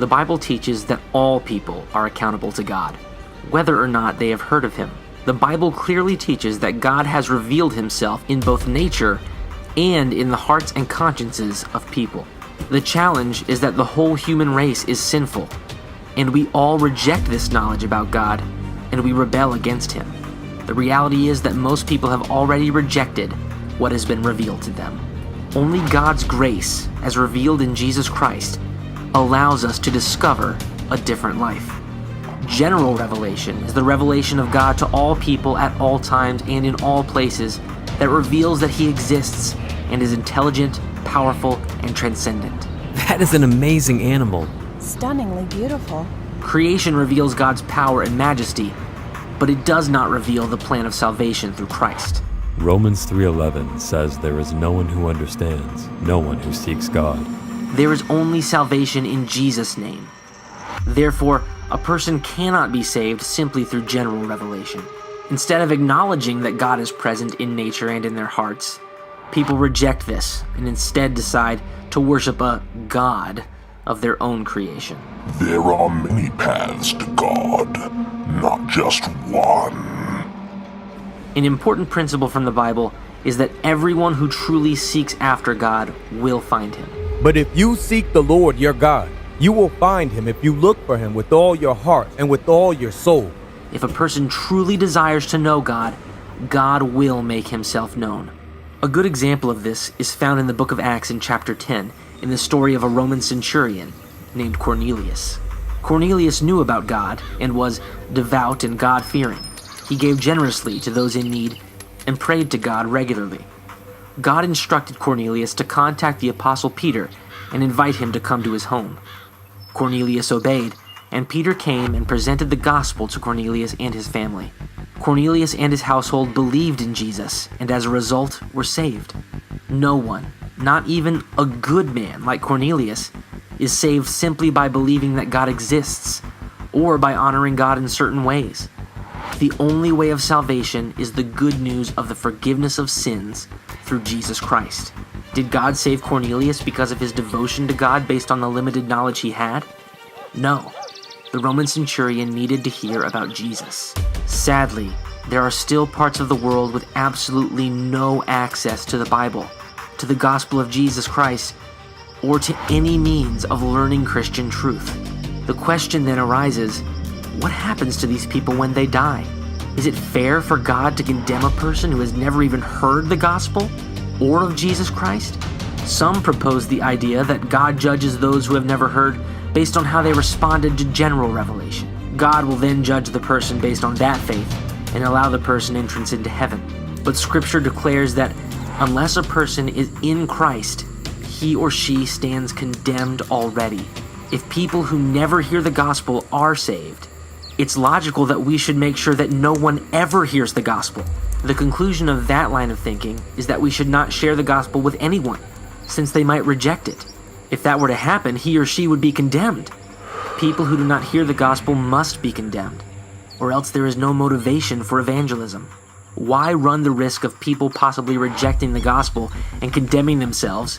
The Bible teaches that all people are accountable to God, whether or not they have heard of Him. The Bible clearly teaches that God has revealed Himself in both nature and in the hearts and consciences of people. The challenge is that the whole human race is sinful, and we all reject this knowledge about God, and we rebel against Him. The reality is that most people have already rejected what has been revealed to them. Only God's grace, as revealed in Jesus Christ, allows us to discover a different life. General revelation is the revelation of God to all people at all times and in all places that reveals that He exists and is intelligent, powerful, and transcendent. That is an amazing animal. Stunningly beautiful. Creation reveals God's power and majesty, but it does not reveal the plan of salvation through Christ. Romans 3:11 says there is no one who understands, no one who seeks God. There is only salvation in Jesus' name. Therefore, a person cannot be saved simply through general revelation. Instead of acknowledging that God is present in nature and in their hearts, people reject this and instead decide to worship a God of their own creation. There are many paths to God, not just one. An important principle from the Bible is that everyone who truly seeks after God will find Him. But if you seek the Lord your God, you will find Him if you look for Him with all your heart and with all your soul. If a person truly desires to know God, God will make Himself known. A good example of this is found in the book of Acts in chapter 10, in the story of a Roman centurion named Cornelius. Cornelius knew about God and was devout and God-fearing. He gave generously to those in need and prayed to God regularly. God instructed Cornelius to contact the Apostle Peter and invite him to come to his home. Cornelius obeyed, and Peter came and presented the gospel to Cornelius and his family. Cornelius and his household believed in Jesus, and as a result were saved. No one, not even a good man like Cornelius, is saved simply by believing that God exists or by honoring God in certain ways. The only way of salvation is the good news of the forgiveness of sins through Jesus Christ. Did God save Cornelius because of his devotion to God based on the limited knowledge he had? No. The Roman centurion needed to hear about Jesus. Sadly, there are still parts of the world with absolutely no access to the Bible, to the gospel of Jesus Christ, or to any means of learning Christian truth. The question then arises, what happens to these people when they die? Is it fair for God to condemn a person who has never even heard the gospel or of Jesus Christ? Some propose the idea that God judges those who have never heard based on how they responded to general revelation. God will then judge the person based on that faith and allow the person entrance into heaven. But Scripture declares that unless a person is in Christ, he or she stands condemned already. If people who never hear the gospel are saved, it's logical that we should make sure that no one ever hears the gospel. The conclusion of that line of thinking is that we should not share the gospel with anyone, since they might reject it. If that were to happen, he or she would be condemned. People who do not hear the gospel must be condemned, or else there is no motivation for evangelism. Why run the risk of people possibly rejecting the gospel and condemning themselves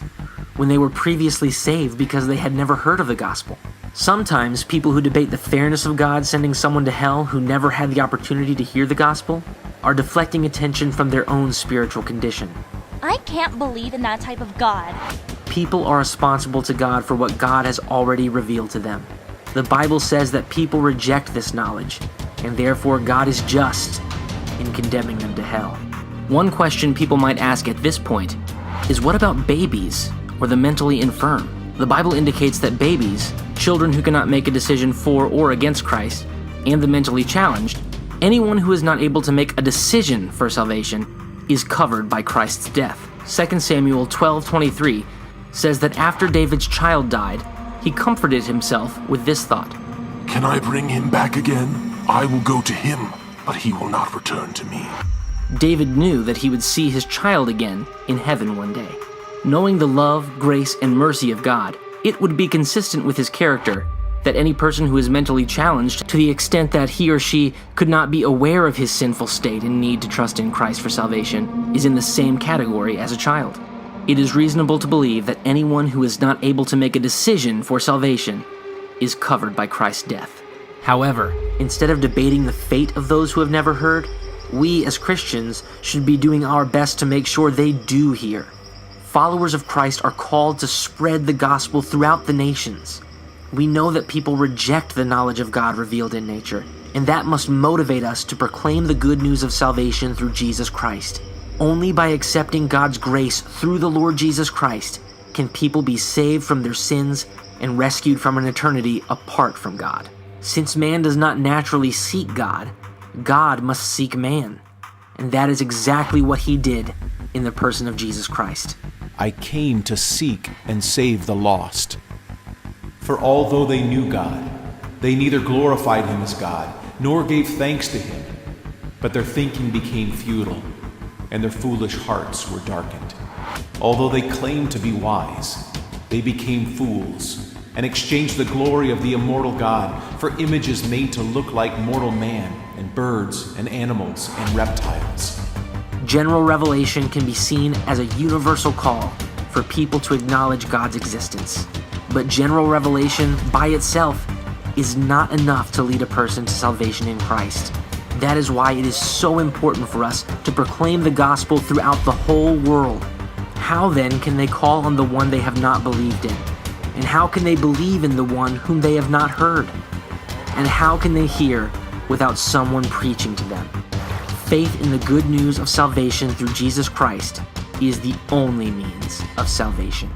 when they were previously saved because they had never heard of the gospel? Sometimes people who debate the fairness of God sending someone to hell who never had the opportunity to hear the gospel are deflecting attention from their own spiritual condition. I can't believe in that type of God. People are responsible to God for what God has already revealed to them. The Bible says that people reject this knowledge, and therefore God is just in condemning them to hell. One question people might ask at this point is, what about babies or the mentally infirm? The Bible indicates that babies, children who cannot make a decision for or against Christ, and the mentally challenged, anyone who is not able to make a decision for salvation, is covered by Christ's death. 2 Samuel 12:23 says that after David's child died, he comforted himself with this thought: Can I bring him back again? I will go to him, but he will not return to me. David knew that he would see his child again in heaven one day. Knowing the love, grace, and mercy of God, it would be consistent with his character that any person who is mentally challenged to the extent that he or she could not be aware of his sinful state and need to trust in Christ for salvation is in the same category as a child. It is reasonable to believe that anyone who is not able to make a decision for salvation is covered by Christ's death. However, instead of debating the fate of those who have never heard, we as Christians should be doing our best to make sure they do hear. Followers of Christ are called to spread the gospel throughout the nations. We know that people reject the knowledge of God revealed in nature, and that must motivate us to proclaim the good news of salvation through Jesus Christ. Only by accepting God's grace through the Lord Jesus Christ can people be saved from their sins and rescued from an eternity apart from God. Since man does not naturally seek God, God must seek man. And that is exactly what he did in the person of Jesus Christ. I came to seek and save the lost. For although they knew God, they neither glorified him as God, nor gave thanks to him, but their thinking became futile, and their foolish hearts were darkened. Although they claimed to be wise, they became fools, and exchanged the glory of the immortal God for images made to look like mortal man, and birds, and animals, and reptiles. General revelation can be seen as a universal call for people to acknowledge God's existence. But general revelation by itself is not enough to lead a person to salvation in Christ. That is why it is so important for us to proclaim the gospel throughout the whole world. How then can they call on the one they have not believed in? And how can they believe in the one whom they have not heard? And how can they hear without someone preaching to them? Faith in the good news of salvation through Jesus Christ is the only means of salvation.